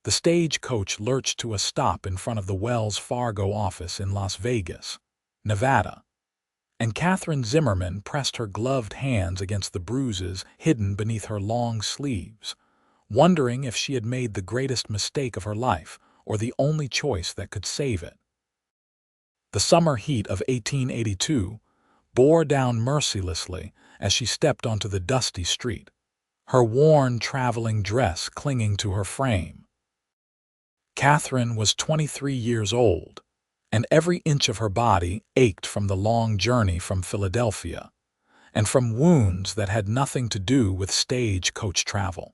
The stagecoach lurched to a stop in front of the Wells Fargo office in Las Vegas, Nevada, and Catherine Zimmerman pressed her gloved hands against the bruises hidden beneath her long sleeves, wondering if she had made the greatest mistake of her life or the only choice that could save it. The summer heat of 1882 bore down mercilessly as she stepped onto the dusty street, her worn traveling dress clinging to her frame. Catherine was 23 years old, and every inch of her body ached from the long journey from Philadelphia and from wounds that had nothing to do with stagecoach travel.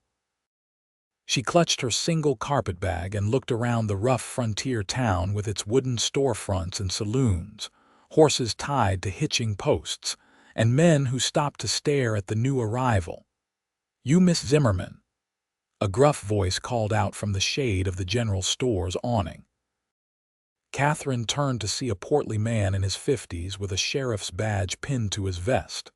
She clutched her single carpetbag and looked around the rough frontier town with its wooden storefronts and saloons, horses tied to hitching posts, and men who stopped to stare at the new arrival. "You, Miss Zimmerman," a gruff voice called out from the shade of the general store's awning. Catherine turned to see a portly man in his 50s with a sheriff's badge pinned to his vest.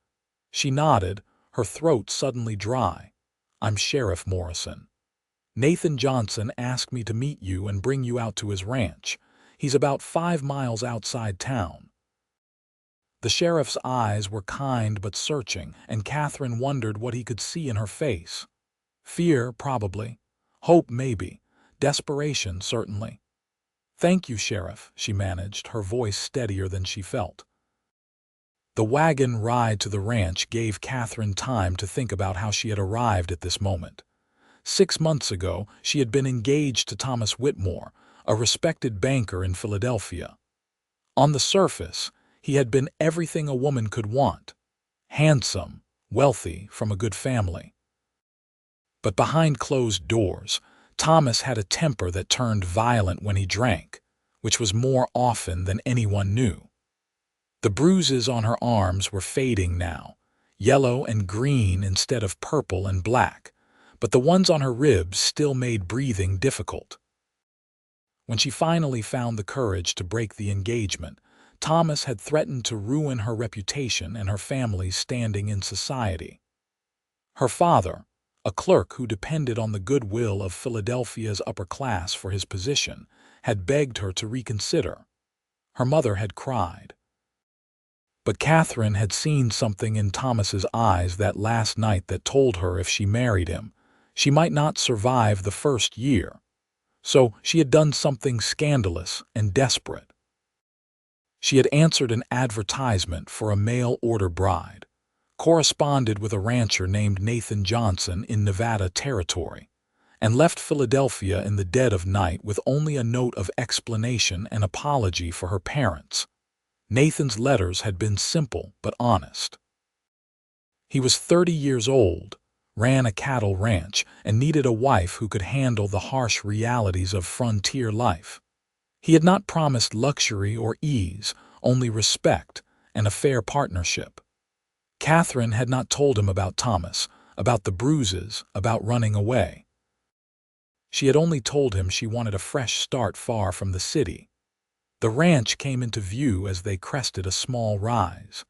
She nodded, her throat suddenly dry. "I'm Sheriff Morrison. Nathan Johnson asked me to meet you and bring you out to his ranch. He's about 5 miles outside town." The sheriff's eyes were kind but searching, and Catherine wondered what he could see in her face. Fear, probably. Hope, maybe. Desperation, certainly. "Thank you, Sheriff," she managed, her voice steadier than she felt. The wagon ride to the ranch gave Catherine time to think about how she had arrived at this moment. 6 months ago, she had been engaged to Thomas Whitmore, a respected banker in Philadelphia. On the surface, he had been everything a woman could want: handsome, wealthy, from a good family. But behind closed doors, Thomas had a temper that turned violent when he drank, which was more often than anyone knew. The bruises on her arms were fading now, yellow and green instead of purple and black, but the ones on her ribs still made breathing difficult. When she finally found the courage to break the engagement, Thomas had threatened to ruin her reputation and her family's standing in society. Her father, a clerk who depended on the goodwill of Philadelphia's upper class for his position, had begged her to reconsider. Her mother had cried. But Catherine had seen something in Thomas's eyes that last night that told her if she married him, she might not survive the first year. So she had done something scandalous and desperate. She had answered an advertisement for a mail-order bride, corresponded with a rancher named Nathan Johnson in Nevada Territory, and left Philadelphia in the dead of night with only a note of explanation and apology for her parents. Nathan's letters had been simple but honest. He was 30 years old, ran a cattle ranch, and needed a wife who could handle the harsh realities of frontier life. He had not promised luxury or ease, only respect and a fair partnership. Catherine had not told him about Thomas, about the bruises, about running away. She had only told him she wanted a fresh start far from the city. The ranch came into view as they crested a small rise.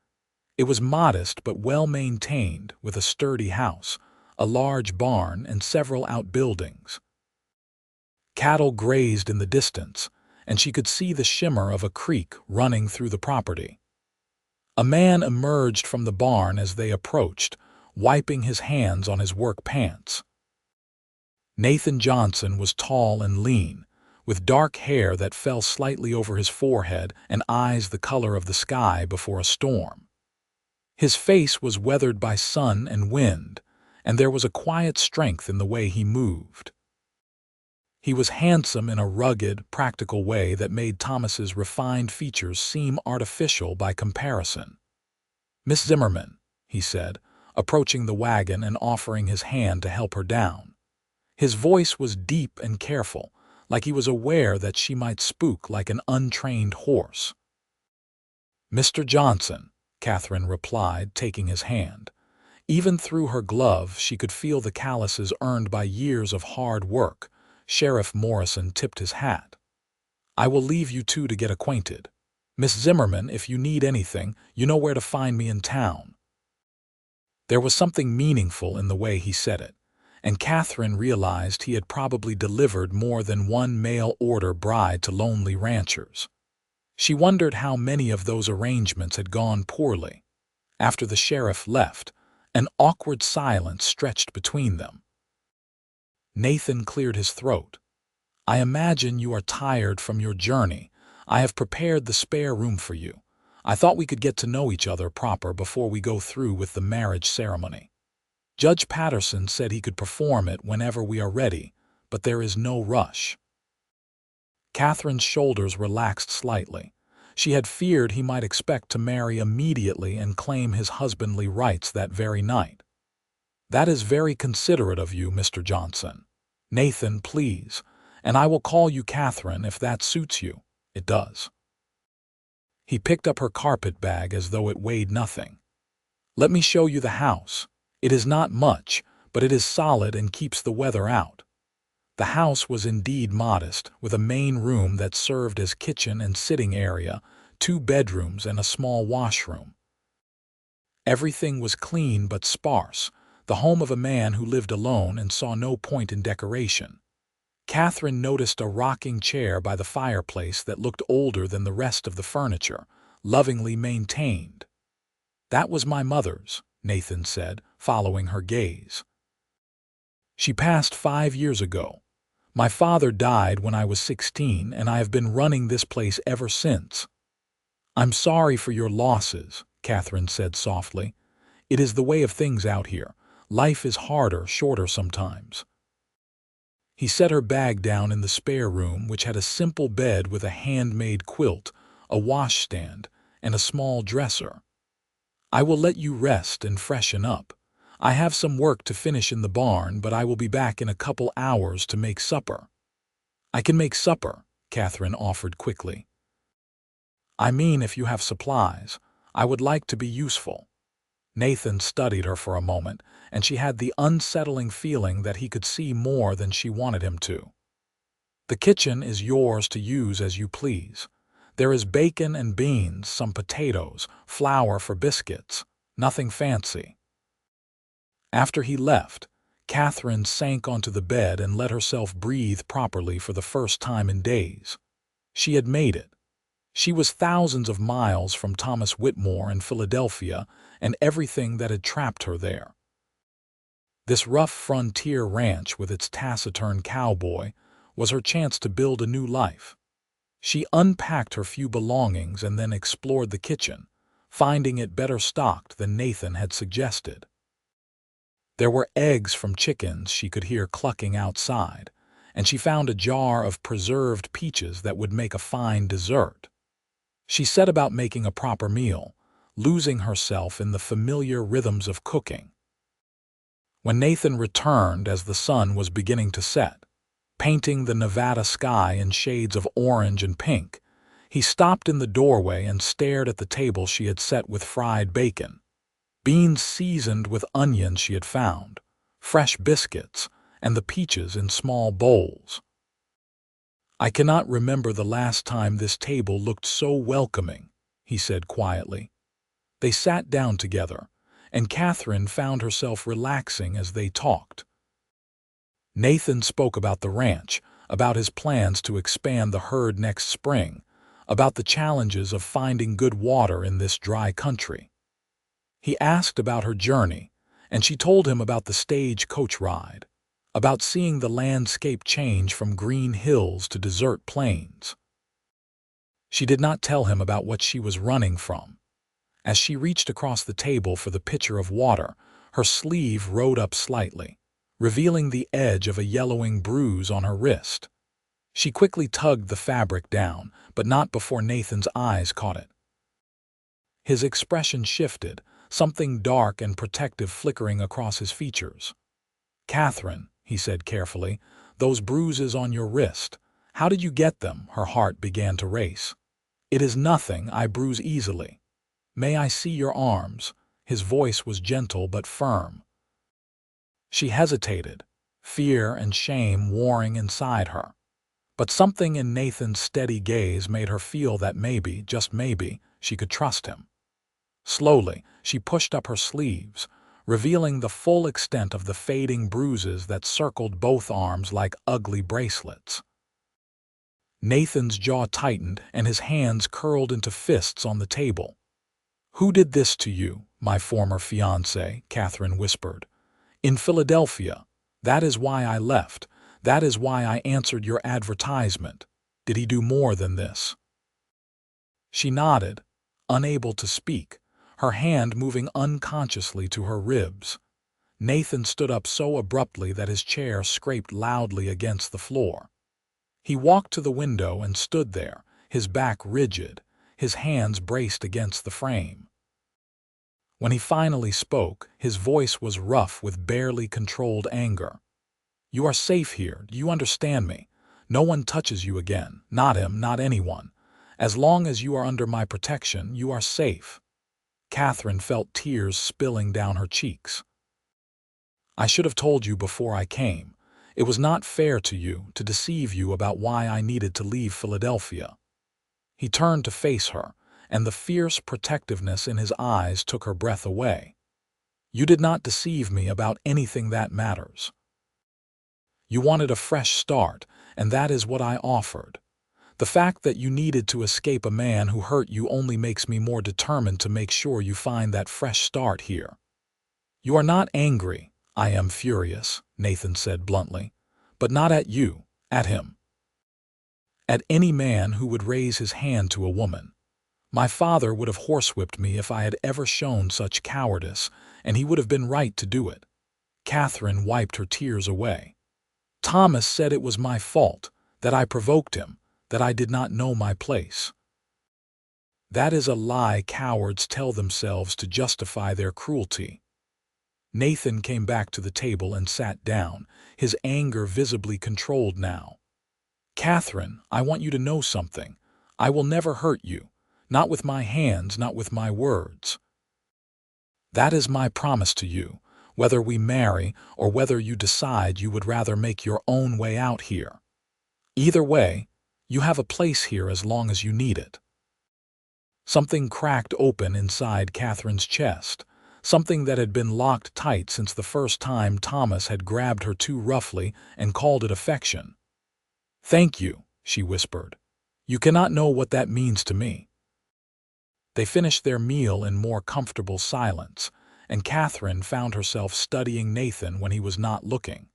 It was modest but well-maintained, with a sturdy house, a large barn, and several outbuildings. Cattle grazed in the distance, and she could see the shimmer of a creek running through the property. A man emerged from the barn as they approached, wiping his hands on his work pants. Nathan Johnson was tall and lean, with dark hair that fell slightly over his forehead and eyes the color of the sky before a storm. His face was weathered by sun and wind, and there was a quiet strength in the way he moved. He was handsome in a rugged, practical way that made Thomas's refined features seem artificial by comparison. "Miss Zimmerman," he said, approaching the wagon and offering his hand to help her down. His voice was deep and careful, like he was aware that she might spook like an untrained horse. "Mr. Johnson," Catherine replied, taking his hand. Even through her glove, she could feel the calluses earned by years of hard work. Sheriff Morrison tipped his hat. "I will leave you two to get acquainted. Miss Zimmerman, if you need anything, you know where to find me in town." There was something meaningful in the way he said it, and Catherine realized he had probably delivered more than one mail-order bride to lonely ranchers. She wondered how many of those arrangements had gone poorly. After the sheriff left, an awkward silence stretched between them. Nathan cleared his throat. "I imagine you are tired from your journey. I have prepared the spare room for you. I thought we could get to know each other proper before we go through with the marriage ceremony. Judge Patterson said he could perform it whenever we are ready, but there is no rush." Catherine's shoulders relaxed slightly. She had feared he might expect to marry immediately and claim his husbandly rights that very night. "That is very considerate of you, Mr. Johnson. Nathan, please, and I will call you Catherine if that suits you." "It does." He picked up her carpet bag as though it weighed nothing. "Let me show you the house. It is not much, but it is solid and keeps the weather out." The house was indeed modest, with a main room that served as kitchen and sitting area, 2 bedrooms and a small washroom. Everything was clean but sparse, the home of a man who lived alone and saw no point in decoration. Catherine noticed a rocking chair by the fireplace that looked older than the rest of the furniture, lovingly maintained. "That was my mother's," Nathan said, following her gaze. "She passed 5 years ago. My father died when I was 16, and I have been running this place ever since." "I'm sorry for your losses," Catherine said softly. "It is the way of things out here. Life is harder, shorter sometimes." He set her bag down in the spare room, which had a simple bed with a handmade quilt, a washstand, and a small dresser. "I will let you rest and freshen up. I have some work to finish in the barn, but I will be back in a couple hours to make supper." "I can make supper," Catherine offered quickly. "I mean if you have supplies. I would like to be useful." Nathan studied her for a moment, and she had the unsettling feeling that he could see more than she wanted him to. "The kitchen is yours to use as you please. There is bacon and beans, some potatoes, flour for biscuits. Nothing fancy." After he left, Catherine sank onto the bed and let herself breathe properly for the first time in days. She had made it. She was thousands of miles from Thomas Whitmore and Philadelphia and everything that had trapped her there. This rough frontier ranch with its taciturn cowboy was her chance to build a new life. She unpacked her few belongings and then explored the kitchen, finding it better stocked than Nathan had suggested. There were eggs from chickens she could hear clucking outside, and she found a jar of preserved peaches that would make a fine dessert. She set about making a proper meal, losing herself in the familiar rhythms of cooking. When Nathan returned as the sun was beginning to set, painting the Nevada sky in shades of orange and pink, he stopped in the doorway and stared at the table she had set with fried bacon, beans seasoned with onions she had found, fresh biscuits, and the peaches in small bowls. "I cannot remember the last time this table looked so welcoming," he said quietly. They sat down together, and Catherine found herself relaxing as they talked. Nathan spoke about the ranch, about his plans to expand the herd next spring, about the challenges of finding good water in this dry country. He asked about her journey, and she told him about the stage-coach ride, about seeing the landscape change from green hills to desert plains. She did not tell him about what she was running from. As she reached across the table for the pitcher of water, her sleeve rode up slightly, revealing the edge of a yellowing bruise on her wrist. She quickly tugged the fabric down, but not before Nathan's eyes caught it. His expression shifted, something dark and protective flickering across his features. "Catherine," he said carefully, "those bruises on your wrist, how did you get them?" Her heart began to race. "It is nothing, I bruise easily." "May I see your arms?" His voice was gentle but firm. She hesitated, fear and shame warring inside her. But something in Nathan's steady gaze made her feel that maybe, just maybe, she could trust him. Slowly, she pushed up her sleeves, revealing the full extent of the fading bruises that circled both arms like ugly bracelets. Nathan's jaw tightened and his hands curled into fists on the table. "Who did this to you, my former fiancé?" Catherine whispered. "In Philadelphia. That is why I left. That is why I answered your advertisement. Did he do more than this?" She nodded, unable to speak, her hand moving unconsciously to her ribs. Nathan stood up so abruptly that his chair scraped loudly against the floor. He walked to the window and stood there, his back rigid, his hands braced against the frame. When he finally spoke, his voice was rough with barely controlled anger. "You are safe here, do you understand me? No one touches you again, not him, not anyone. As long as you are under my protection, you are safe." Catherine felt tears spilling down her cheeks. "I should have told you before I came. It was not fair to you, to deceive you about why I needed to leave Philadelphia." He turned to face her, and the fierce protectiveness in his eyes took her breath away. "You did not deceive me about anything that matters. You wanted a fresh start, and that is what I offered. The fact that you needed to escape a man who hurt you only makes me more determined to make sure you find that fresh start here." "You are not angry." "I am furious," Nathan said bluntly. "But not at you, at him. At any man who would raise his hand to a woman. My father would have horsewhipped me if I had ever shown such cowardice, and he would have been right to do it." Catherine wiped her tears away. "Thomas said it was my fault, that I provoked him, that I did not know my place." "That is a lie cowards tell themselves to justify their cruelty." Nathan came back to the table and sat down, his anger visibly controlled now. "Catherine, I want you to know something. I will never hurt you. Not with my hands, not with my words. That is my promise to you, whether we marry or whether you decide you would rather make your own way out here. Either way, you have a place here as long as you need it." Something cracked open inside Catherine's chest, something that had been locked tight since the first time Thomas had grabbed her too roughly and called it affection. "Thank you," she whispered. "You cannot know what that means to me." They finished their meal in more comfortable silence, and Catherine found herself studying Nathan when he was not looking.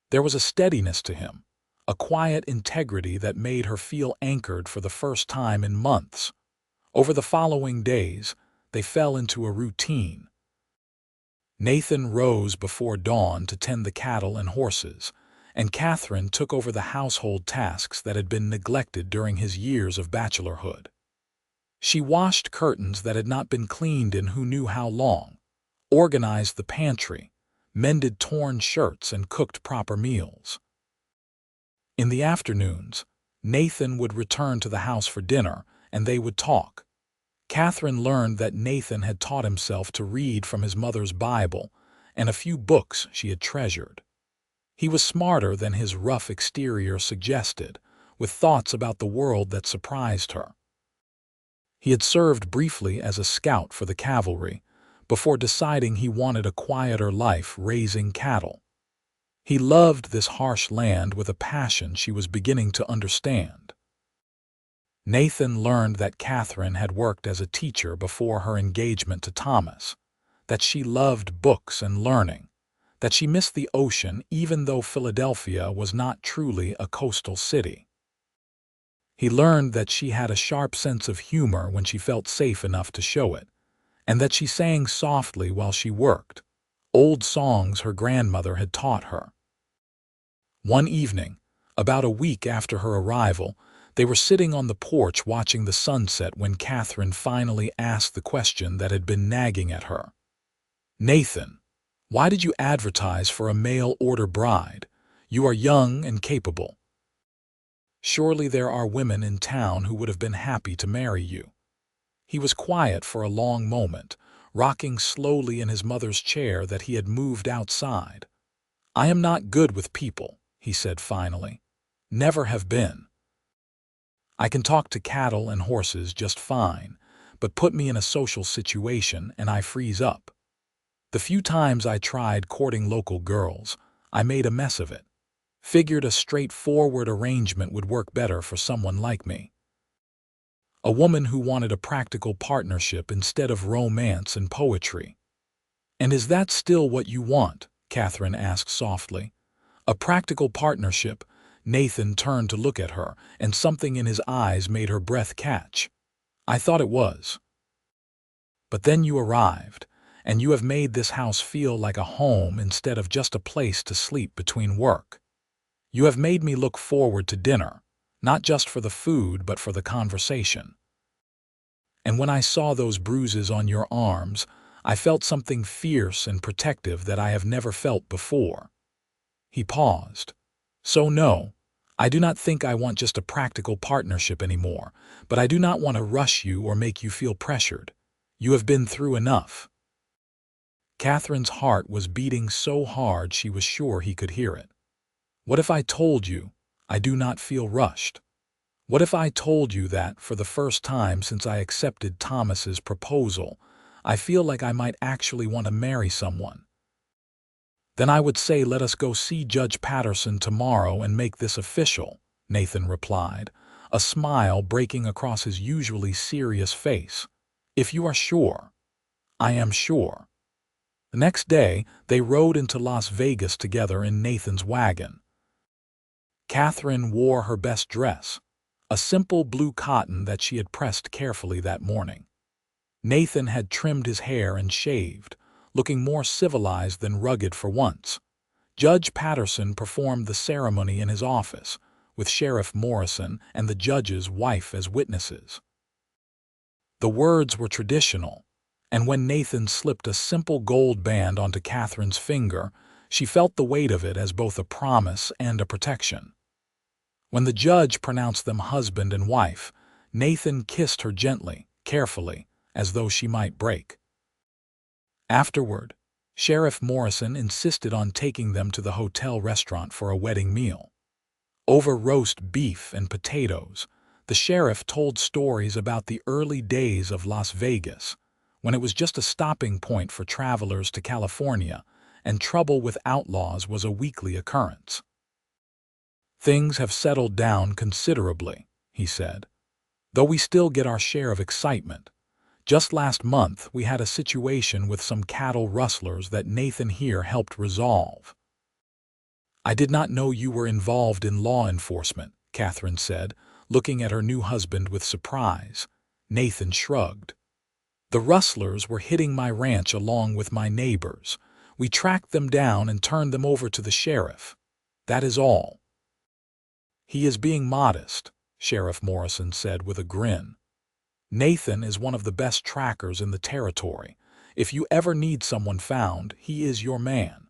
There was a steadiness to him, a quiet integrity that made her feel anchored for the first time in months. Over the following days, they fell into a routine. Nathan rose before dawn to tend the cattle and horses, and Catherine took over the household tasks that had been neglected during his years of bachelorhood. She washed curtains that had not been cleaned in who knew how long, organized the pantry, mended torn shirts, and cooked proper meals. In the afternoons, Nathan would return to the house for dinner, and they would talk. Catherine learned that Nathan had taught himself to read from his mother's Bible and a few books she had treasured. He was smarter than his rough exterior suggested, with thoughts about the world that surprised her. He had served briefly as a scout for the cavalry, before deciding he wanted a quieter life raising cattle. He loved this harsh land with a passion she was beginning to understand. Nathan learned that Catherine had worked as a teacher before her engagement to Thomas, that she loved books and learning, that she missed the ocean even though Philadelphia was not truly a coastal city. He learned that she had a sharp sense of humor when she felt safe enough to show it, and that she sang softly while she worked, old songs her grandmother had taught her. One evening, about a week after her arrival, they were sitting on the porch watching the sunset when Catherine finally asked the question that had been nagging at her. "Nathan, why did you advertise for a mail-order bride? You are young and capable. Surely there are women in town who would have been happy to marry you." He was quiet for a long moment, rocking slowly in his mother's chair that he had moved outside. "I am not good with people," he said finally. "Never have been. I can talk to cattle and horses just fine, but put me in a social situation and I freeze up. The few times I tried courting local girls, I made a mess of it. Figured a straightforward arrangement would work better for someone like me. A woman who wanted a practical partnership instead of romance and poetry. And is that still what you want? Catherine asked softly. A practical partnership. Nathan turned to look at her, and something in his eyes made her breath catch. I thought it was. But then you arrived, and you have made this house feel like a home instead of just a place to sleep between work. You have made me look forward to dinner, not just for the food but for the conversation. And when I saw those bruises on your arms, I felt something fierce and protective that I have never felt before. He paused. So no, I do not think I want just a practical partnership anymore, but I do not want to rush you or make you feel pressured. You have been through enough. Catherine's heart was beating so hard she was sure he could hear it. What if I told you I do not feel rushed? What if I told you that, for the first time since I accepted Thomas's proposal, I feel like I might actually want to marry someone? Then I would say let us go see Judge Patterson tomorrow and make this official, Nathan replied, a smile breaking across his usually serious face. If you are sure. I am sure. The next day, they rode into Las Vegas together in Nathan's wagon. Catherine wore her best dress, a simple blue cotton that she had pressed carefully that morning. Nathan had trimmed his hair and shaved, looking more civilized than rugged for once. Judge Patterson performed the ceremony in his office, with Sheriff Morrison and the judge's wife as witnesses. The words were traditional, and when Nathan slipped a simple gold band onto Catherine's finger, she felt the weight of it as both a promise and a protection. When the judge pronounced them husband and wife, Nathan kissed her gently, carefully, as though she might break. Afterward, Sheriff Morrison insisted on taking them to the hotel restaurant for a wedding meal. Over roast beef and potatoes, the sheriff told stories about the early days of Las Vegas, when it was just a stopping point for travelers to California, and trouble with outlaws was a weekly occurrence. Things have settled down considerably, he said, though we still get our share of excitement. Just last month, we had a situation with some cattle rustlers that Nathan here helped resolve. I did not know you were involved in law enforcement, Catherine said, looking at her new husband with surprise. Nathan shrugged. The rustlers were hitting my ranch along with my neighbors. We tracked them down and turned them over to the sheriff. That is all. He is being modest, Sheriff Morrison said with a grin. Nathan is one of the best trackers in the territory. If you ever need someone found, he is your man.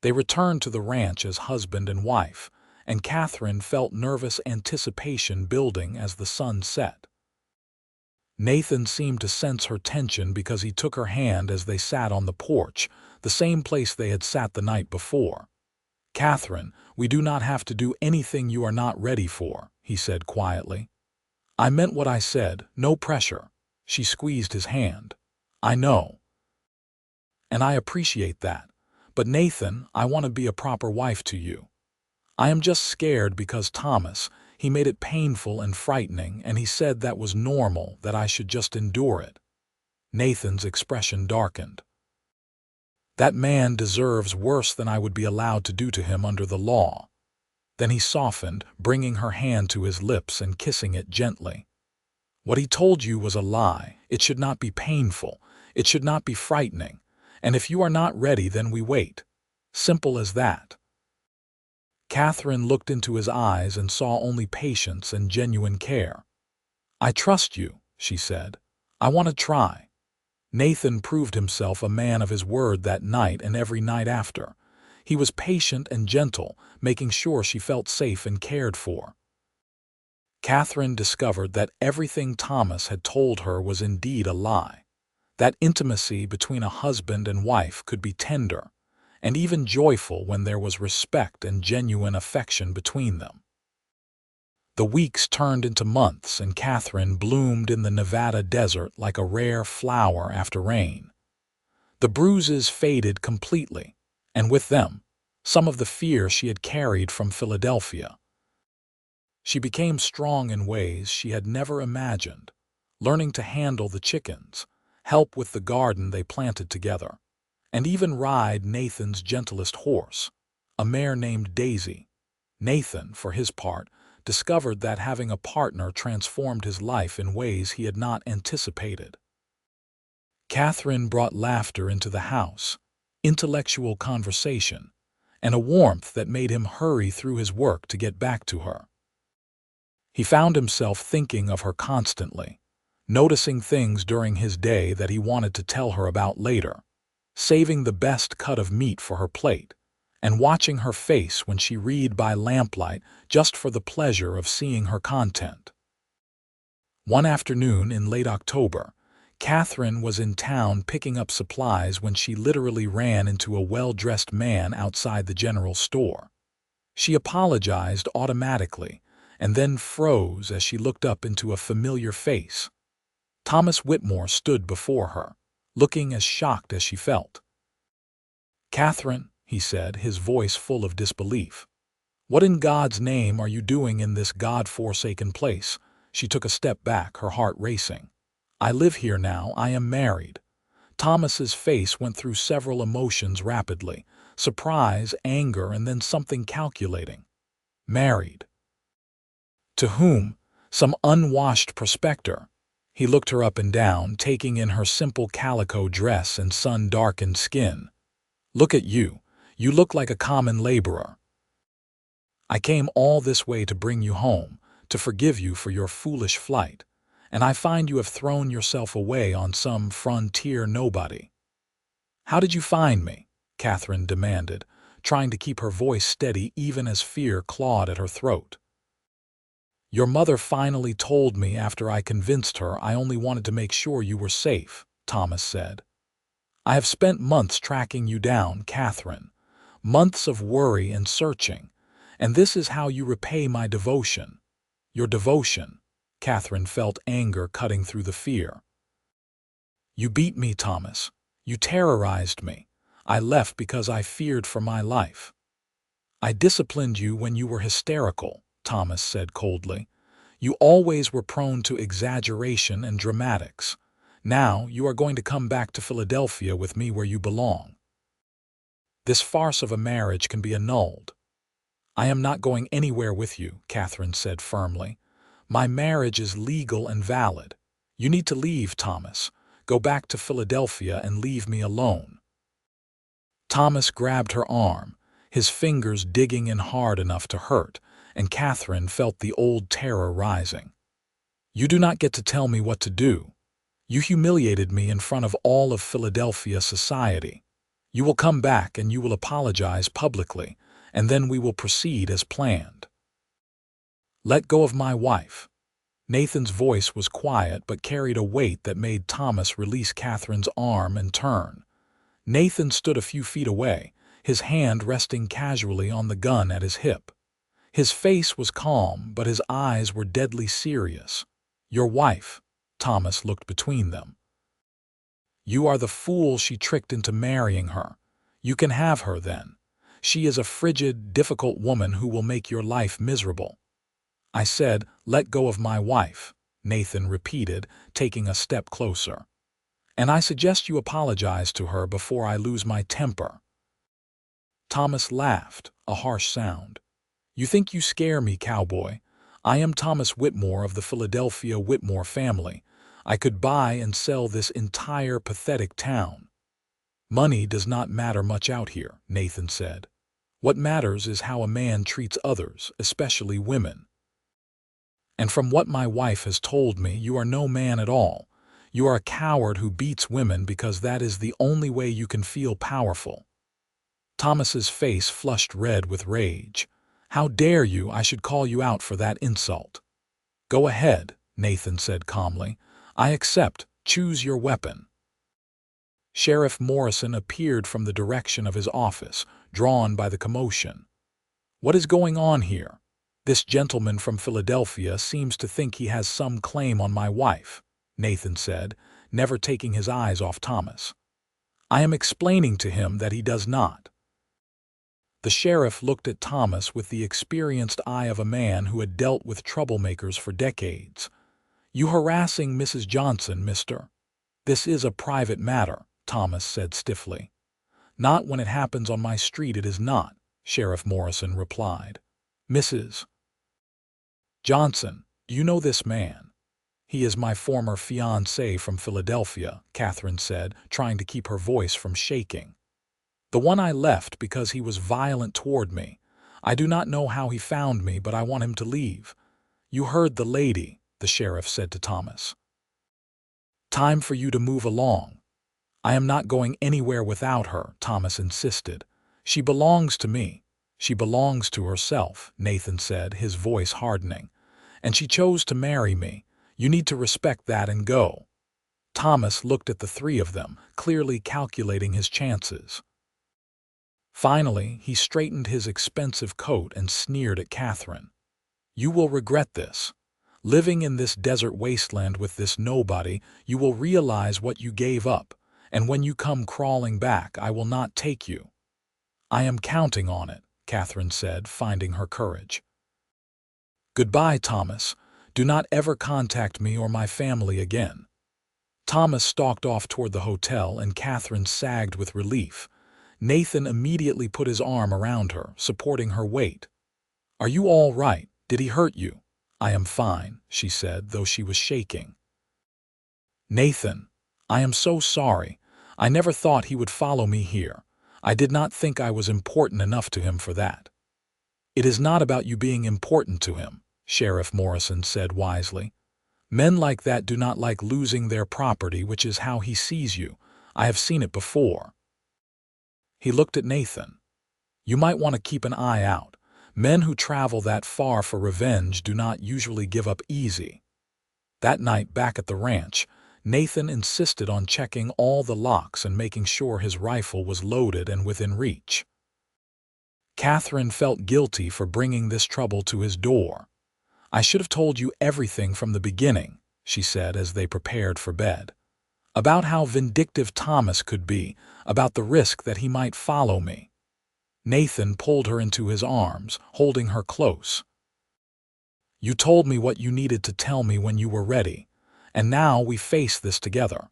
They returned to the ranch as husband and wife, and Catherine felt nervous anticipation building as the sun set. Nathan seemed to sense her tension because he took her hand as they sat on the porch, the same place they had sat the night before. Catherine, we do not have to do anything you are not ready for, he said quietly. I meant what I said, no pressure. She squeezed his hand. I know. And I appreciate that. But Nathan, I want to be a proper wife to you. I am just scared because Thomas, he made it painful and frightening, and he said that was normal, that I should just endure it. Nathan's expression darkened. That man deserves worse than I would be allowed to do to him under the law. Then he softened, bringing her hand to his lips and kissing it gently. What he told you was a lie. It should not be painful. It should not be frightening. And if you are not ready, then we wait. Simple as that. Catherine looked into his eyes and saw only patience and genuine care. I trust you, she said. I want to try. Nathan proved himself a man of his word that night and every night after. He was patient and gentle, making sure she felt safe and cared for. Catherine discovered that everything Thomas had told her was indeed a lie. That intimacy between a husband and wife could be tender, and even joyful when there was respect and genuine affection between them. The weeks turned into months, and Catherine bloomed in the Nevada desert like a rare flower after rain. The bruises faded completely, and with them, some of the fear she had carried from Philadelphia. She became strong in ways she had never imagined, learning to handle the chickens, help with the garden they planted together, and even ride Nathan's gentlest horse, a mare named Daisy. Nathan, for his part, discovered that having a partner transformed his life in ways he had not anticipated. Catherine brought laughter into the house, intellectual conversation, and a warmth that made him hurry through his work to get back to her. He found himself thinking of her constantly, noticing things during his day that he wanted to tell her about later, saving the best cut of meat for her plate, and watching her face when she read by lamplight just for the pleasure of seeing her content. One afternoon in late October, Catherine was in town picking up supplies when she literally ran into a well-dressed man outside the general store. She apologized automatically and then froze as she looked up into a familiar face. Thomas Whitmore stood before her, looking as shocked as she felt. "Catherine," he said, his voice full of disbelief. "What in God's name are you doing in this God-forsaken place?" She took a step back, her heart racing. "I live here now. I am married." Thomas's face went through several emotions rapidly: surprise, anger, and then something calculating. Married. To whom? Some unwashed prospector. He looked her up and down, taking in her simple calico dress and sun-darkened skin. "Look at you. You look like a common laborer. I came all this way to bring you home, to forgive you for your foolish flight, and I find you have thrown yourself away on some frontier nobody." "How did you find me?" Catherine demanded, trying to keep her voice steady even as fear clawed at her throat. "Your mother finally told me after I convinced her I only wanted to make sure you were safe," Thomas said. "I have spent months tracking you down, Catherine, months of worry and searching, and this is how you repay my devotion." "Your devotion?" Catherine felt anger cutting through the fear. "You beat me, Thomas. You terrorized me. I left because I feared for my life." "I disciplined you when you were hysterical," Thomas said coldly. "You always were prone to exaggeration and dramatics. Now you are going to come back to Philadelphia with me where you belong. This farce of a marriage can be annulled." "I am not going anywhere with you," Catherine said firmly. "My marriage is legal and valid. You need to leave, Thomas. Go back to Philadelphia and leave me alone." Thomas grabbed her arm, his fingers digging in hard enough to hurt, and Catherine felt the old terror rising. "You do not get to tell me what to do. You humiliated me in front of all of Philadelphia society. You will come back and you will apologize publicly, and then we will proceed as planned." "Let go of my wife." Nathan's voice was quiet but carried a weight that made Thomas release Catherine's arm and turn. Nathan stood a few feet away, his hand resting casually on the gun at his hip. His face was calm, but his eyes were deadly serious. "Your wife." Thomas looked between them. "You are the fool she tricked into marrying her. You can have her then. She is a frigid, difficult woman who will make your life miserable." "I said, let go of my wife," Nathan repeated, taking a step closer. "And I suggest you apologize to her before I lose my temper." Thomas laughed, a harsh sound. "You think you scare me, Cowboy? I am Thomas Whitmore of the Philadelphia Whitmore family. I could buy and sell this entire pathetic town." "Money does not matter much out here," Nathan said. "What matters is how a man treats others, especially women. And from what my wife has told me, you are no man at all. You are a coward who beats women because that is the only way you can feel powerful." Thomas's face flushed red with rage. "How dare you? I should call you out for that insult." "Go ahead," Nathan said calmly. "I accept. Choose your weapon." Sheriff Morrison appeared from the direction of his office, drawn by the commotion. "What is going on here? This gentleman from Philadelphia seems to think he has some claim on my wife," Nathan said, never taking his eyes off Thomas. I am explaining to him that he does not." The sheriff looked at Thomas with the experienced eye of a man who had dealt with troublemakers for decades. "You harassing Mrs. Johnson, mister?" "This is a private matter," Thomas said stiffly. "Not when it happens on my street, it is not," Sheriff Morrison replied. "Mrs. Johnson, do you know this man?" "He is my former fiancé from Philadelphia," Catherine said, trying to keep her voice from shaking. "The one I left because he was violent toward me. I do not know how he found me, but I want him to leave." "You heard the lady," the sheriff said to Thomas. "Time for you to move along." "I am not going anywhere without her," Thomas insisted. "She belongs to me." "She belongs to herself," Nathan said, his voice hardening. "And she chose to marry me. You need to respect that and go." Thomas looked at the three of them, clearly calculating his chances. Finally, he straightened his expensive coat and sneered at Catherine. "You will regret this. Living in this desert wasteland with this nobody, you will realize what you gave up, and when you come crawling back, I will not take you." "I am counting on it," Catherine said, finding her courage. "Goodbye, Thomas. Do not ever contact me or my family again." Thomas stalked off toward the hotel, and Catherine sagged with relief. Nathan immediately put his arm around her, supporting her weight. "Are you all right? Did he hurt you?" "I am fine," she said, though she was shaking. "Nathan, I am so sorry. I never thought he would follow me here. I did not think I was important enough to him for that." "It is not about you being important to him," Sheriff Morrison said wisely. "Men like that do not like losing their property, which is how he sees you. I have seen it before." He looked at Nathan. "You might want to keep an eye out. Men who travel that far for revenge do not usually give up easy." That night back at the ranch, Nathan insisted on checking all the locks and making sure his rifle was loaded and within reach. Catherine felt guilty for bringing this trouble to his door. "I should have told you everything from the beginning," she said as they prepared for bed. "About how vindictive Thomas could be, about the risk that he might follow me." Nathan pulled her into his arms, holding her close. "You told me what you needed to tell me when you were ready, and now we face this together.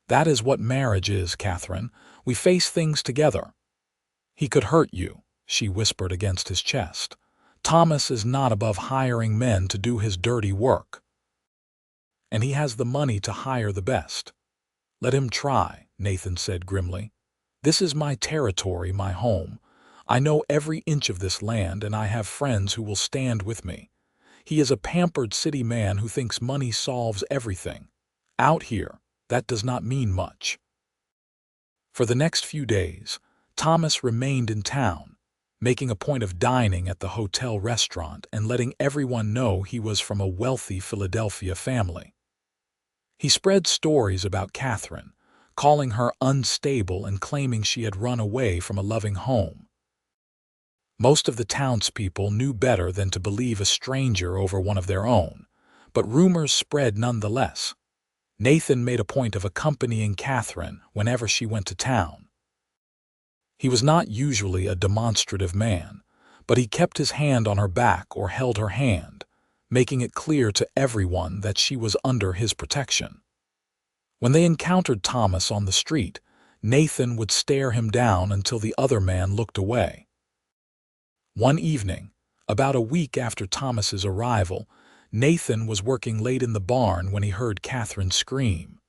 That is what marriage is, Catherine. We face things together." "He could hurt you," she whispered against his chest. "Thomas is not above hiring men to do his dirty work. And he has the money to hire the best." "Let him try," Nathan said grimly. "This is my territory, my home. I know every inch of this land, and I have friends who will stand with me. He is a pampered city man who thinks money solves everything. Out here, that does not mean much." For the next few days, Thomas remained in town, making a point of dining at the hotel restaurant and letting everyone know he was from a wealthy Philadelphia family. He spread stories about Catherine, calling her unstable and claiming she had run away from a loving home. Most of the townspeople knew better than to believe a stranger over one of their own, but rumors spread nonetheless. Nathan made a point of accompanying Catherine whenever she went to town. He was not usually a demonstrative man, but he kept his hand on her back or held her hand, making it clear to everyone that she was under his protection. When they encountered Thomas on the street, Nathan would stare him down until the other man looked away. One evening, about a week after Thomas's arrival, Nathan was working late in the barn when he heard Catherine scream.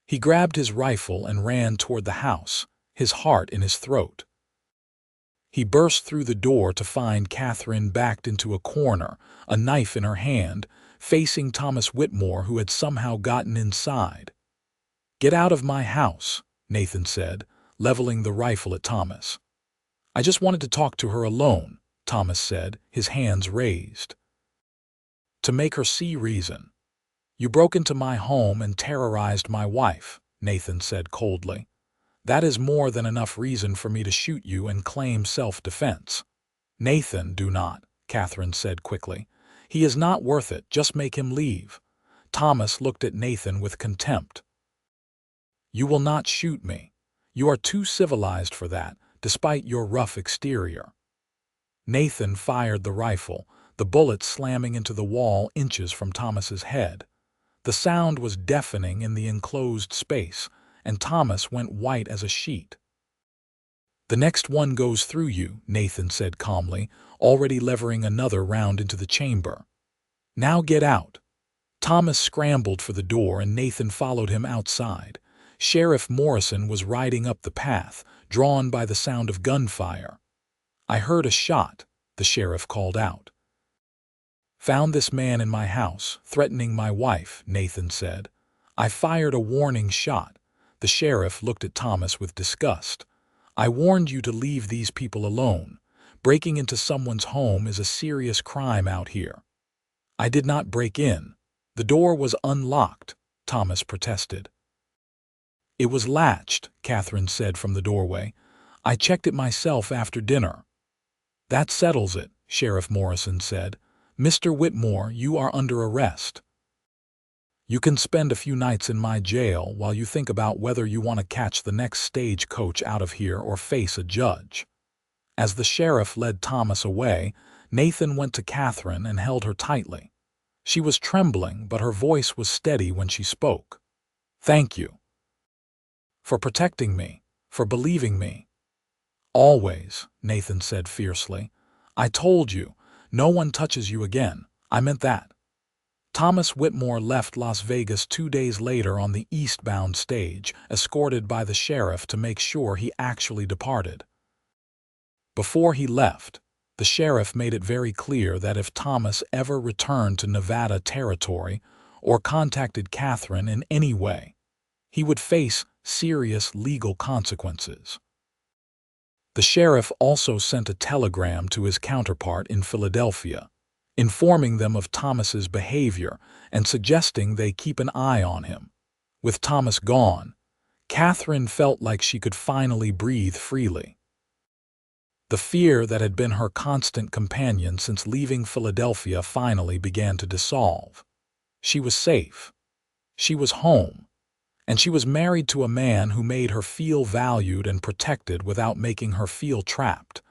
He grabbed his rifle and ran toward the house, his heart in his throat. He burst through the door to find Catherine backed into a corner, a knife in her hand, facing Thomas Whitmore, who had somehow gotten inside. "Get out of my house," Nathan said, leveling the rifle at Thomas. "I just wanted to talk to her alone," Thomas said, his hands raised. "To make her see reason. You broke into my home and terrorized my wife," Nathan said coldly. "That is more than enough reason for me to shoot you and claim self-defense." "Nathan, do not," Catherine said quickly. "He is not worth it. Just make him leave." Thomas looked at Nathan with contempt. "You will not shoot me. You are too civilized for that, despite your rough exterior." Nathan fired the rifle, the bullet slamming into the wall inches from Thomas's head. The sound was deafening in the enclosed space, and Thomas went white as a sheet. "The next one goes through you," Nathan said calmly, already levering another round into the chamber. "Now get out." Thomas scrambled for the door and Nathan followed him outside. Sheriff Morrison was riding up the path, drawn by the sound of gunfire. "I heard a shot," the sheriff called out. "Found this man in my house, threatening my wife," Nathan said. "I fired a warning shot." The sheriff looked at Thomas with disgust. "I warned you to leave these people alone. Breaking into someone's home is a serious crime out here." "I did not break in. The door was unlocked," Thomas protested. "It was latched," Catherine said from the doorway. "I checked it myself after dinner." "That settles it," Sheriff Morrison said. "Mr. Whitmore, you are under arrest. You can spend a few nights in my jail while you think about whether you want to catch the next stagecoach out of here or face a judge." As the sheriff led Thomas away, Nathan went to Catherine and held her tightly. She was trembling, but her voice was steady when she spoke. "Thank you. For protecting me, for believing me." "Always," Nathan said fiercely. "I told you, no one touches you again. I meant that." Thomas Whitmore left Las Vegas 2 days later on the eastbound stage, escorted by the sheriff to make sure he actually departed. Before he left, the sheriff made it very clear that if Thomas ever returned to Nevada territory or contacted Catherine in any way, he would face serious legal consequences. The sheriff also sent a telegram to his counterpart in Philadelphia, informing them of Thomas's behavior and suggesting they keep an eye on him. With Thomas gone, Catherine felt like she could finally breathe freely. The fear that had been her constant companion since leaving Philadelphia finally began to dissolve. She was safe. She was home. And she was married to a man who made her feel valued and protected without making her feel trapped.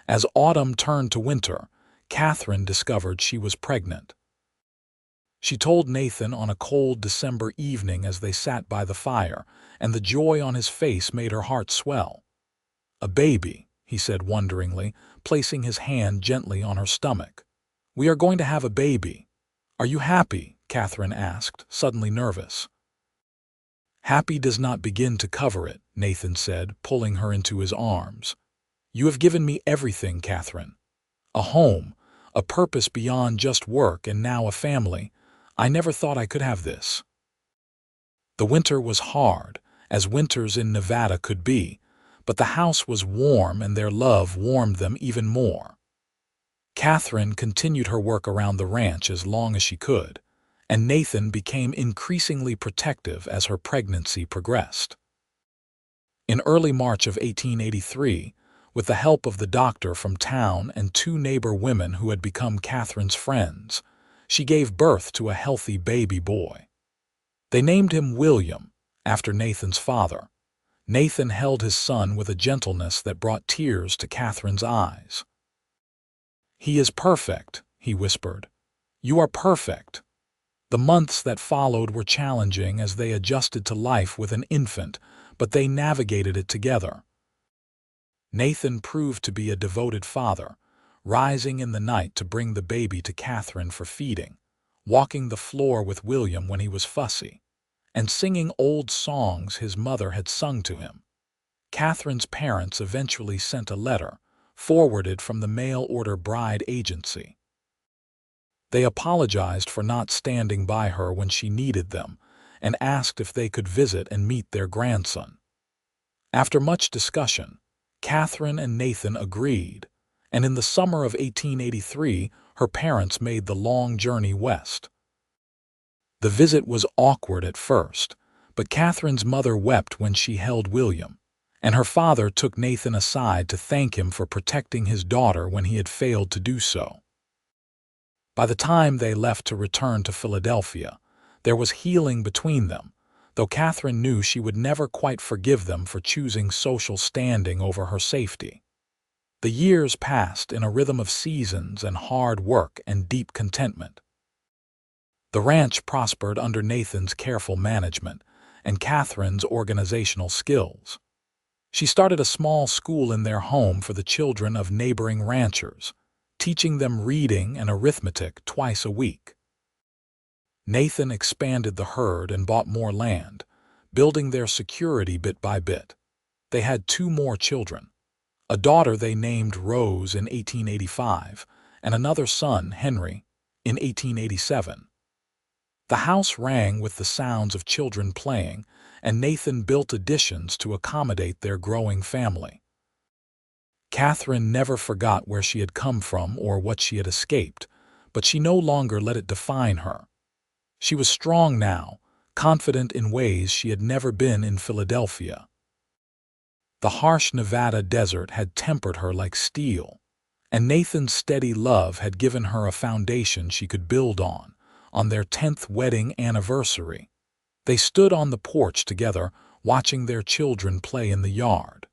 As autumn turned to winter, Catherine discovered she was pregnant. She told Nathan on a cold December evening as they sat by the fire, and the joy on his face made her heart swell. "A baby," he said wonderingly, placing his hand gently on her stomach. "We are going to have a baby. Are you happy?" Catherine asked, suddenly nervous. "Happy does not begin to cover it," Nathan said, pulling her into his arms. "You have given me everything, Catherine. A home, a purpose beyond just work, and now a family. I never thought I could have this." The winter was hard, as winters in Nevada could be, but the house was warm and their love warmed them even more. Catherine continued her work around the ranch as long as she could, and Nathan became increasingly protective as her pregnancy progressed. In early March of 1883, with the help of the doctor from town and 2 neighbor women who had become Catherine's friends, she gave birth to a healthy baby boy. They named him William, after Nathan's father. Nathan held his son with a gentleness that brought tears to Catherine's eyes. "He is perfect," he whispered. "You are perfect." The months that followed were challenging as they adjusted to life with an infant, but they navigated it together. Nathan proved to be a devoted father, rising in the night to bring the baby to Catherine for feeding, walking the floor with William when he was fussy, and singing old songs his mother had sung to him. Catherine's parents eventually sent a letter, forwarded from the mail-order bride agency. They apologized for not standing by her when she needed them and asked if they could visit and meet their grandson. After much discussion, Catherine and Nathan agreed, and in the summer of 1883, her parents made the long journey west. The visit was awkward at first, but Catherine's mother wept when she held William, and her father took Nathan aside to thank him for protecting his daughter when he had failed to do so. By the time they left to return to Philadelphia, there was healing between them, though Catherine knew she would never quite forgive them for choosing social standing over her safety. The years passed in a rhythm of seasons and hard work and deep contentment. The ranch prospered under Nathan's careful management and Catherine's organizational skills. She started a small school in their home for the children of neighboring ranchers, teaching them reading and arithmetic twice a week. Nathan expanded the herd and bought more land, building their security bit by bit. They had 2 more children, a daughter they named Rose in 1885, and another son, Henry, in 1887. The house rang with the sounds of children playing, and Nathan built additions to accommodate their growing family. Catherine never forgot where she had come from or what she had escaped, but she no longer let it define her. She was strong now, confident in ways she had never been in Philadelphia. The harsh Nevada desert had tempered her like steel, and Nathan's steady love had given her a foundation she could build on their 10th wedding anniversary. They stood on the porch together, watching their children play in the yard.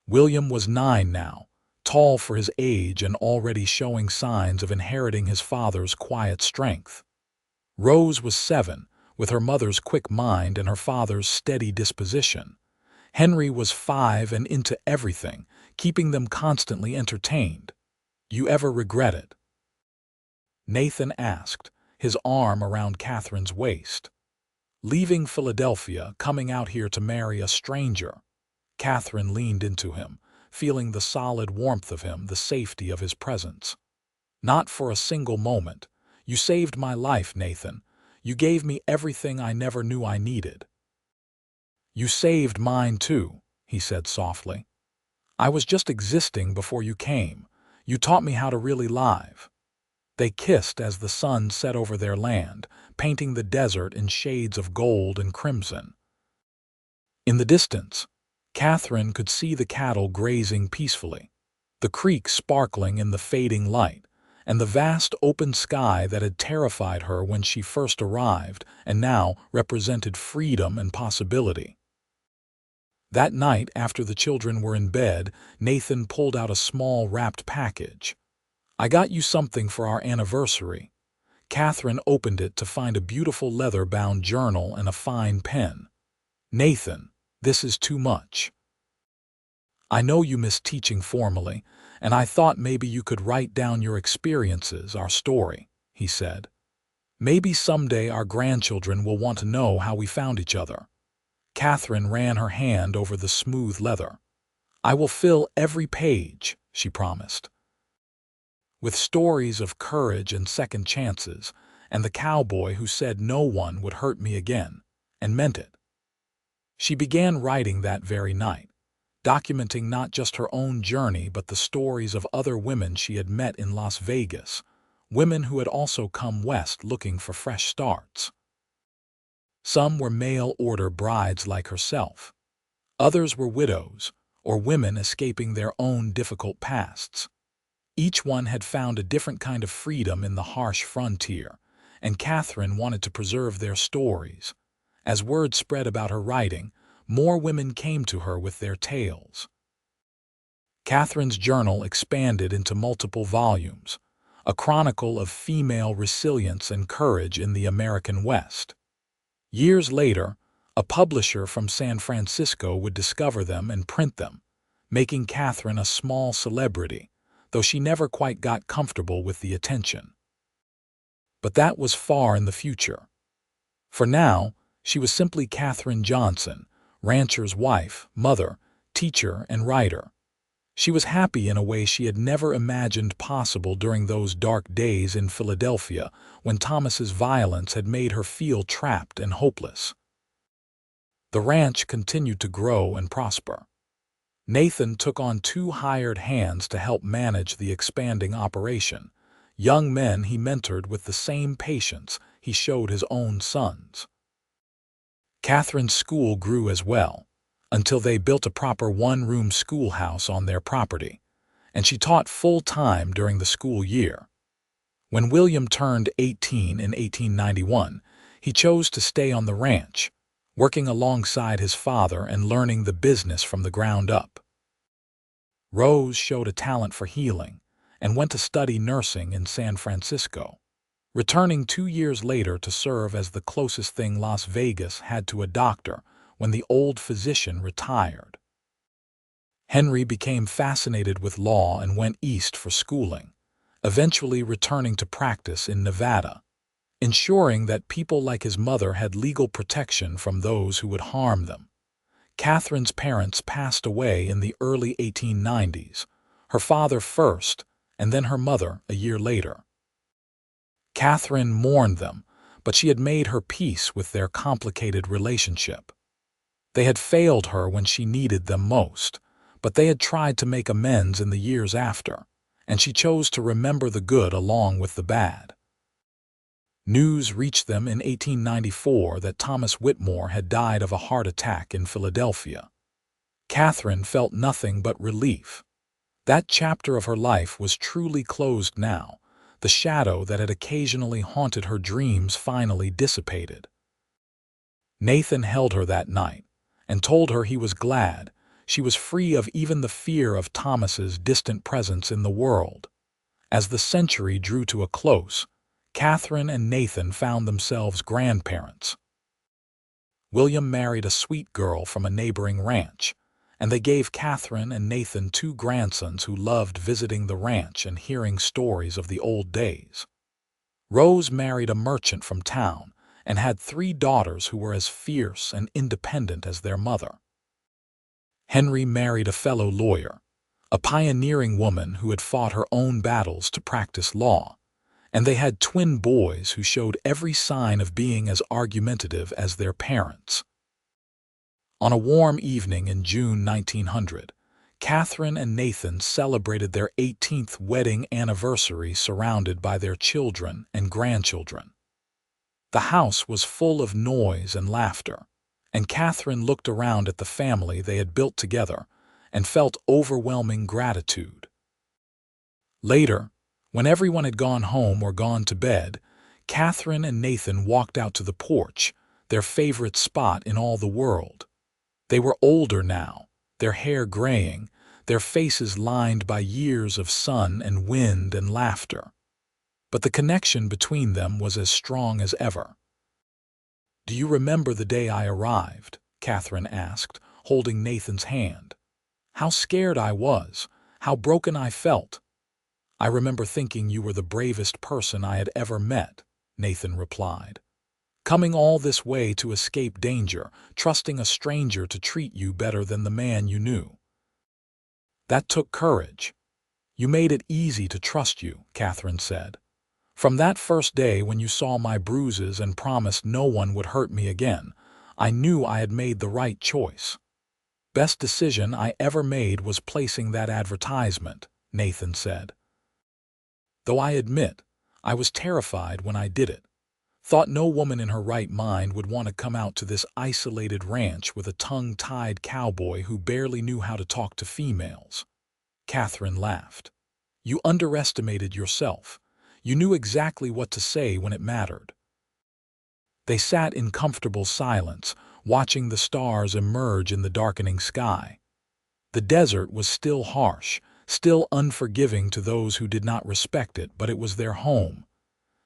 William was 9 now, tall for his age and already showing signs of inheriting his father's quiet strength. Rose was 7, with her mother's quick mind and her father's steady disposition. Henry was 5 and into everything, keeping them constantly entertained. "You ever regret it?" Nathan asked, his arm around Catherine's waist. "Leaving Philadelphia, coming out here to marry a stranger." Catherine leaned into him, feeling the solid warmth of him, the safety of his presence. "Not for a single moment. You saved my life, Nathan. You gave me everything I never knew I needed." "You saved mine too," he said softly. "I was just existing before you came. You taught me how to really live." They kissed as the sun set over their land, painting the desert in shades of gold and crimson. In the distance, Catherine could see the cattle grazing peacefully, the creek sparkling in the fading light, and the vast open sky that had terrified her when she first arrived and now represented freedom and possibility. That night, after the children were in bed, Nathan pulled out a small wrapped package. "I got you something for our anniversary." Catherine opened it to find a beautiful leather-bound journal and a fine pen. "Nathan, this is too much. I know you miss teaching formally, and I thought maybe you could write down your experiences, our story," he said. "Maybe someday our grandchildren will want to know how we found each other." Catherine ran her hand over the smooth leather. "I will fill every page," she promised, "with stories of courage and second chances, and the cowboy who said no one would hurt me again, and meant it." She began writing that very night, documenting not just her own journey but the stories of other women she had met in Las Vegas, women who had also come west looking for fresh starts. Some were mail-order brides like herself. Others were widows, or women escaping their own difficult pasts. Each one had found a different kind of freedom in the harsh frontier, and Catherine wanted to preserve their stories. As word spread about her writing, more women came to her with their tales. Catherine's journal expanded into multiple volumes, a chronicle of female resilience and courage in the American West. Years later, a publisher from San Francisco would discover them and print them, making Catherine a small celebrity, though she never quite got comfortable with the attention. But that was far in the future. For now, she was simply Catherine Johnson, rancher's wife, mother, teacher, and writer. She was happy in a way she had never imagined possible during those dark days in Philadelphia when Thomas's violence had made her feel trapped and hopeless. The ranch continued to grow and prosper. Nathan took on 2 hired hands to help manage the expanding operation, young men he mentored with the same patience he showed his own sons. Catherine's school grew as well, until they built a proper one-room schoolhouse on their property, and she taught full-time during the school year. When William turned 18 in 1891, He chose to stay on the ranch, working alongside his father and learning the business from the ground up. Rose showed a talent for healing and went to study nursing in San Francisco, returning 2 years later to serve as the closest thing Las Vegas had to a doctor when the old physician retired. Henry became fascinated with law and went east for schooling, eventually returning to practice in Nevada, ensuring that people like his mother had legal protection from those who would harm them. Catherine's parents passed away in the early 1890s, her father first, and then her mother a year later. Catherine mourned them, but she had made her peace with their complicated relationship. They had failed her when she needed them most, but they had tried to make amends in the years after, and she chose to remember the good along with the bad. News reached them in 1894 that Thomas Whitmore had died of a heart attack in Philadelphia. Catherine felt nothing but relief. That chapter of her life was truly closed now. The shadow that had occasionally haunted her dreams finally dissipated. Nathan held her that night and told her he was glad she was free of even the fear of Thomas's distant presence in the world. As the century drew to a close, Catherine and Nathan found themselves grandparents. William married a sweet girl from a neighboring ranch, and they gave Catherine and Nathan 2 grandsons who loved visiting the ranch and hearing stories of the old days. Rose married a merchant from town and had 3 daughters who were as fierce and independent as their mother. Henry married a fellow lawyer, a pioneering woman who had fought her own battles to practice law, and they had twin boys who showed every sign of being as argumentative as their parents. On a warm evening in June 1900, Catherine and Nathan celebrated their 18th wedding anniversary surrounded by their children and grandchildren. The house was full of noise and laughter, and Catherine looked around at the family they had built together and felt overwhelming gratitude. Later, when everyone had gone home or gone to bed, Catherine and Nathan walked out to the porch, their favorite spot in all the world. They were older now, their hair graying, their faces lined by years of sun and wind and laughter. But the connection between them was as strong as ever. "Do you remember the day I arrived?" Catherine asked, holding Nathan's hand. "How scared I was, how broken I felt." "I remember thinking you were the bravest person I had ever met," Nathan replied. "Coming all this way to escape danger, trusting a stranger to treat you better than the man you knew. That took courage. You made it easy to trust you," Catherine said. "From that first day when you saw my bruises and promised no one would hurt me again, I knew I had made the right choice. Best decision I ever made was placing that advertisement," Nathan said. "Though I admit, I was terrified when I did it. Thought no woman in her right mind would want to come out to this isolated ranch with a tongue-tied cowboy who barely knew how to talk to females." Catherine laughed. "You underestimated yourself. You knew exactly what to say when it mattered." They sat in comfortable silence, watching the stars emerge in the darkening sky. The desert was still harsh, still unforgiving to those who did not respect it, but it was their home.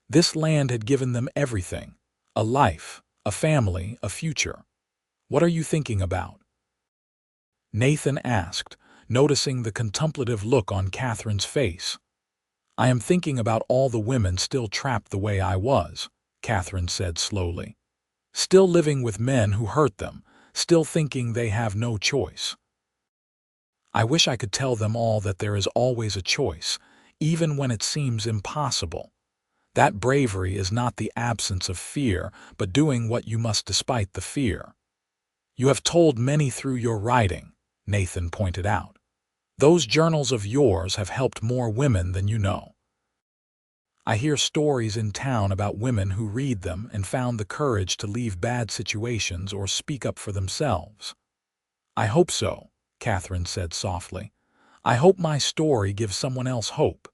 This land had given them everything: a life, a family, a future. "What are you thinking about?" Nathan asked, noticing the contemplative look on Catherine's face. "I am thinking about all the women still trapped the way I was," Catherine said slowly. "Still living with men who hurt them, still thinking they have no choice. I wish I could tell them all that there is always a choice, even when it seems impossible. That bravery is not the absence of fear, but doing what you must despite the fear. You have told many through your writing," Nathan pointed out. "Those journals of yours have helped more women than you know. I hear stories in town about women who read them and found the courage to leave bad situations or speak up for themselves." "I hope so," Catherine said softly. "I hope my story gives someone else hope."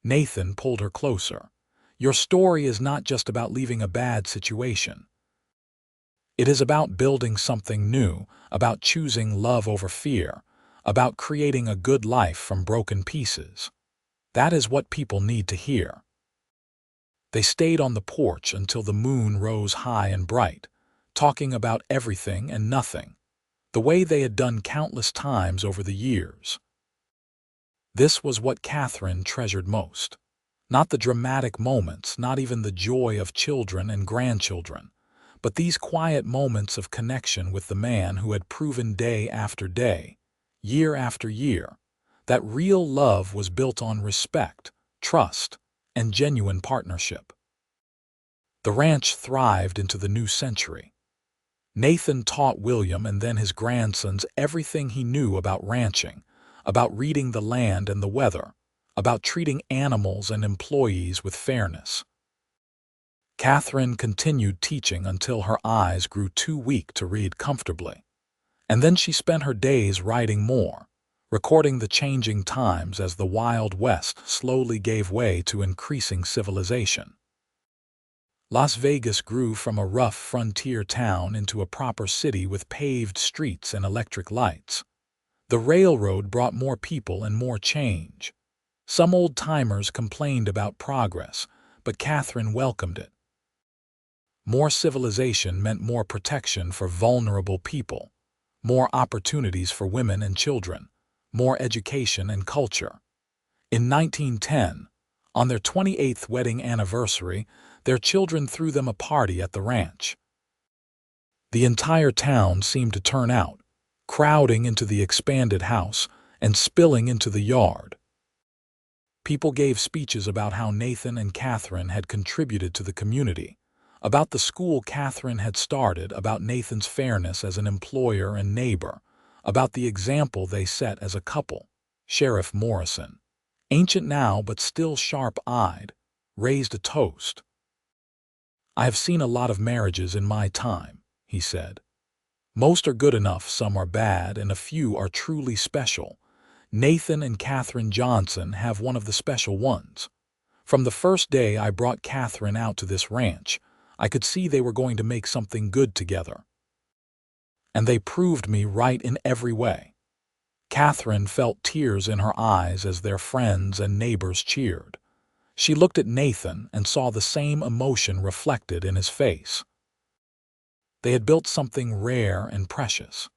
Nathan pulled her closer. Your story is not just about leaving a bad situation. It is about building something new, about choosing love over fear, about creating a good life from broken pieces. That is what people need to hear." They stayed on the porch until the moon rose high and bright, talking about everything and nothing, the way they had done countless times over the years. This was what Catherine treasured most. Not the dramatic moments, not even the joy of children and grandchildren, but these quiet moments of connection with the man who had proven day after day, year after year, that real love was built on respect, trust, and genuine partnership. The ranch thrived into the new century. Nathan taught William and then his grandsons everything he knew about ranching, about reading the land and the weather, about treating animals and employees with fairness. Catherine continued teaching until her eyes grew too weak to read comfortably, and then she spent her days writing more, recording the changing times as the Wild West slowly gave way to increasing civilization. Las Vegas grew from a rough frontier town into a proper city with paved streets and electric lights. The railroad brought more people and more change. Some old-timers complained about progress, but Catherine welcomed it. More civilization meant more protection for vulnerable people, more opportunities for women and children, more education and culture. In 1910, on their 28th wedding anniversary, their children threw them a party at the ranch. The entire town seemed to turn out, crowding into the expanded house and spilling into the yard. People gave speeches about how Nathan and Catherine had contributed to the community, about the school Catherine had started, about Nathan's fairness as an employer and neighbor, about the example they set as a couple. Sheriff Morrison, ancient now but still sharp-eyed, raised a toast. "I have seen a lot of marriages in my time," he said. "Most are good enough, some are bad, and a few are truly special. Nathan and Catherine Johnson have one of the special ones. From the first day I brought Catherine out to this ranch, I could see they were going to make something good together. And they proved me right in every way." Catherine felt tears in her eyes as their friends and neighbors cheered. She looked at Nathan and saw the same emotion reflected in his face. They had built something rare and precious.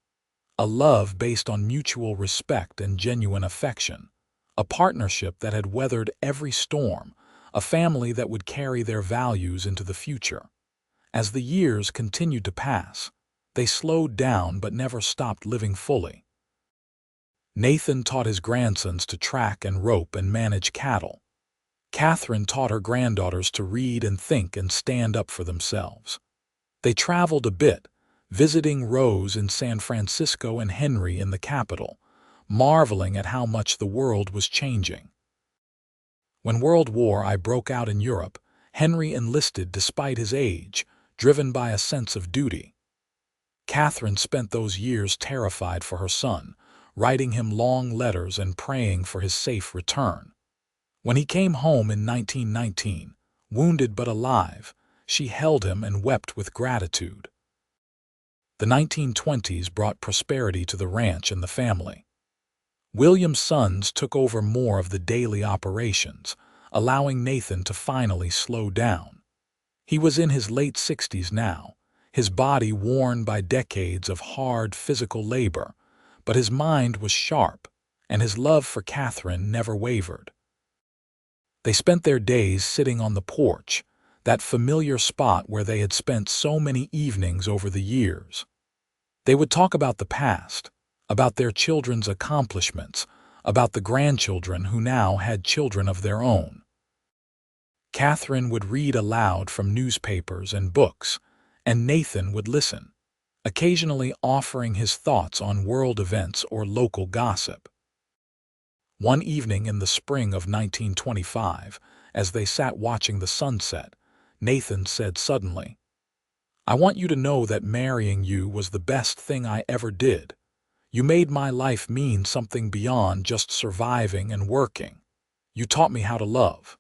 A love based on mutual respect and genuine affection. A partnership that had weathered every storm. A family that would carry their values into the future. As the years continued to pass, they slowed down but never stopped living fully. Nathan taught his grandsons to track and rope and manage cattle. Catherine taught her granddaughters to read and think and stand up for themselves. They traveled a bit, visiting Rose in San Francisco and Henry in the capital, marveling at how much the world was changing. When World War I broke out in Europe, Henry enlisted despite his age, driven by a sense of duty. Catherine spent those years terrified for her son, writing him long letters and praying for his safe return. When he came home in 1919, wounded but alive, she held him and wept with gratitude. The 1920s brought prosperity to the ranch and the family. William's sons took over more of the daily operations, allowing Nathan to finally slow down. He was in his late 60s now, his body worn by decades of hard physical labor, but his mind was sharp, and his love for Catherine never wavered. They spent their days sitting on the porch, that familiar spot where they had spent so many evenings over the years. They would talk about the past, about their children's accomplishments, about the grandchildren who now had children of their own. Catherine would read aloud from newspapers and books, and Nathan would listen, occasionally offering his thoughts on world events or local gossip. One evening in the spring of 1925, as they sat watching the sunset, Nathan said suddenly, "I want you to know that marrying you was the best thing I ever did. You made my life mean something beyond just surviving and working. You taught me how to love."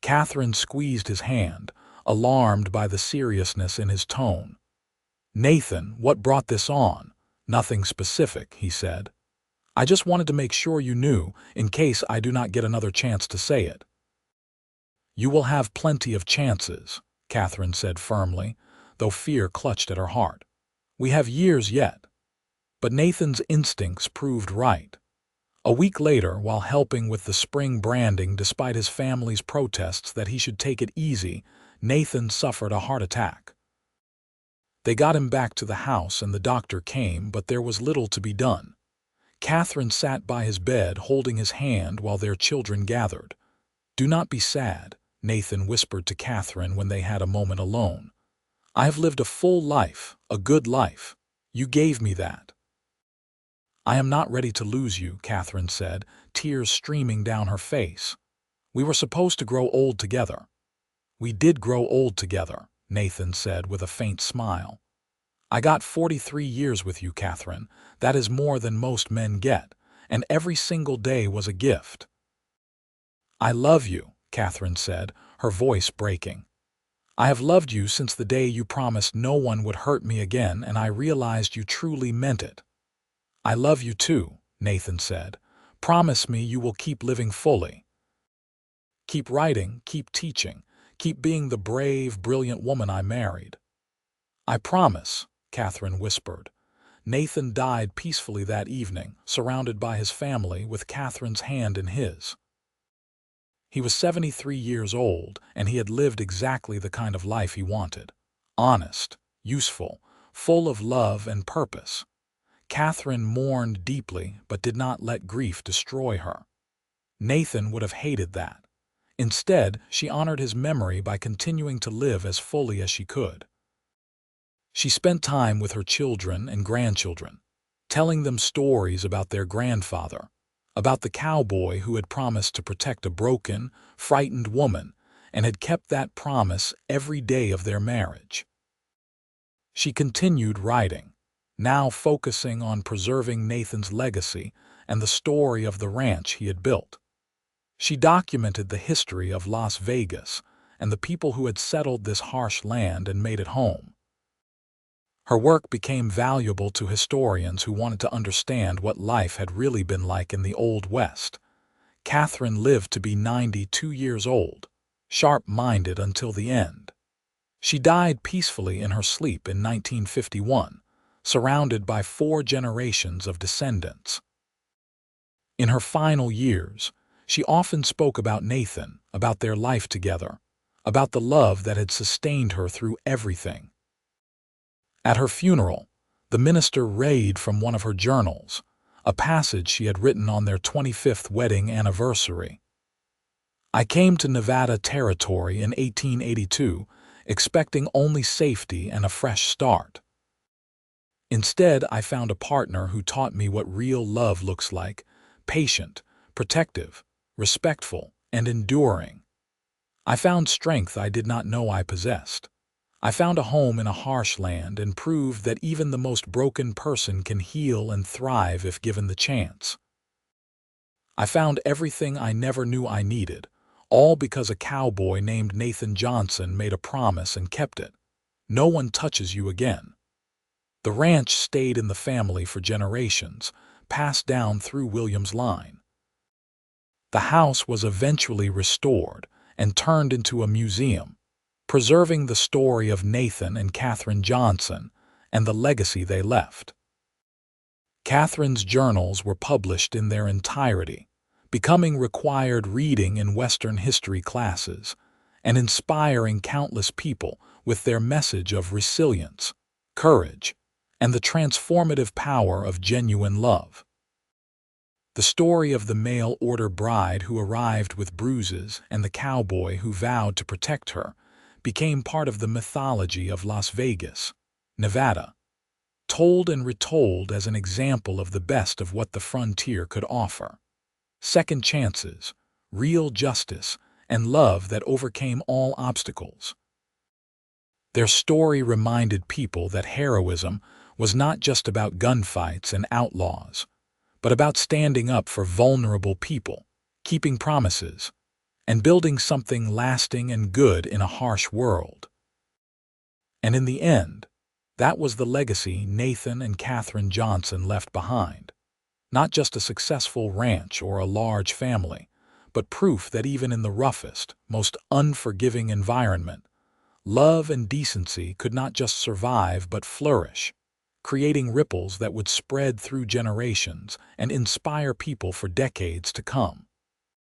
Catherine squeezed his hand, alarmed by the seriousness in his tone. "Nathan, what brought this on?" "Nothing specific," he said. "I just wanted to make sure you knew, in case I do not get another chance to say it." "You will have plenty of chances," Catherine said firmly, though fear clutched at her heart. "We have years yet." But Nathan's instincts proved right. A week later, while helping with the spring branding despite his family's protests that he should take it easy, Nathan suffered a heart attack. They got him back to the house and the doctor came, but there was little to be done. Catherine sat by his bed holding his hand while their children gathered. "Do not be sad," Nathan whispered to Catherine when they had a moment alone. "I have lived a full life, a good life. You gave me that." "I am not ready to lose you," Catherine said, tears streaming down her face. "We were supposed to grow old together." "We did grow old together," Nathan said with a faint smile. "I got 43 years with you, Catherine. That is more than most men get, and every single day was a gift." "I love you," Catherine said, her voice breaking. "I have loved you since the day you promised no one would hurt me again, and I realized you truly meant it." "I love you too," Nathan said. "Promise me you will keep living fully. Keep writing, keep teaching, keep being the brave, brilliant woman I married." "I promise," Catherine whispered. Nathan died peacefully that evening, surrounded by his family with Catherine's hand in his. He was 73 years old, and he had lived exactly the kind of life he wanted. Honest, useful, full of love and purpose. Catherine mourned deeply, but did not let grief destroy her. Nathan would have hated that. Instead, she honored his memory by continuing to live as fully as she could. She spent time with her children and grandchildren, telling them stories about their grandfather, about the cowboy who had promised to protect a broken, frightened woman and had kept that promise every day of their marriage. She continued writing, now focusing on preserving Nathan's legacy and the story of the ranch he had built. She documented the history of Las Vegas and the people who had settled this harsh land and made it home. Her work became valuable to historians who wanted to understand what life had really been like in the Old West. Catherine lived to be 92 years old, sharp-minded until the end. She died peacefully in her sleep in 1951, surrounded by 4 generations of descendants. In her final years, she often spoke about Nathan, about their life together, about the love that had sustained her through everything. At her funeral, the minister read from one of her journals, a passage she had written on their 25th wedding anniversary. "I came to Nevada Territory in 1882, expecting only safety and a fresh start. Instead, I found a partner who taught me what real love looks like: patient, protective, respectful, and enduring. I found strength I did not know I possessed. I found a home in a harsh land and proved that even the most broken person can heal and thrive if given the chance. I found everything I never knew I needed, all because a cowboy named Nathan Johnson made a promise and kept it. No one touches you again." The ranch stayed in the family for generations, passed down through William's line. The house was eventually restored and turned into a museum, preserving the story of Nathan and Catherine Johnson and the legacy they left. Catherine's journals were published in their entirety, becoming required reading in Western history classes and inspiring countless people with their message of resilience, courage, and the transformative power of genuine love. The story of the mail-order bride who arrived with bruises and the cowboy who vowed to protect her became part of the mythology of Las Vegas, Nevada, told and retold as an example of the best of what the frontier could offer: second chances, real justice, and love that overcame all obstacles. Their story reminded people that heroism was not just about gunfights and outlaws, but about standing up for vulnerable people, keeping promises, and building something lasting and good in a harsh world. And in the end, that was the legacy Nathan and Catherine Johnson left behind. Not just a successful ranch or a large family, but proof that even in the roughest, most unforgiving environment, love and decency could not just survive but flourish, creating ripples that would spread through generations and inspire people for decades to come.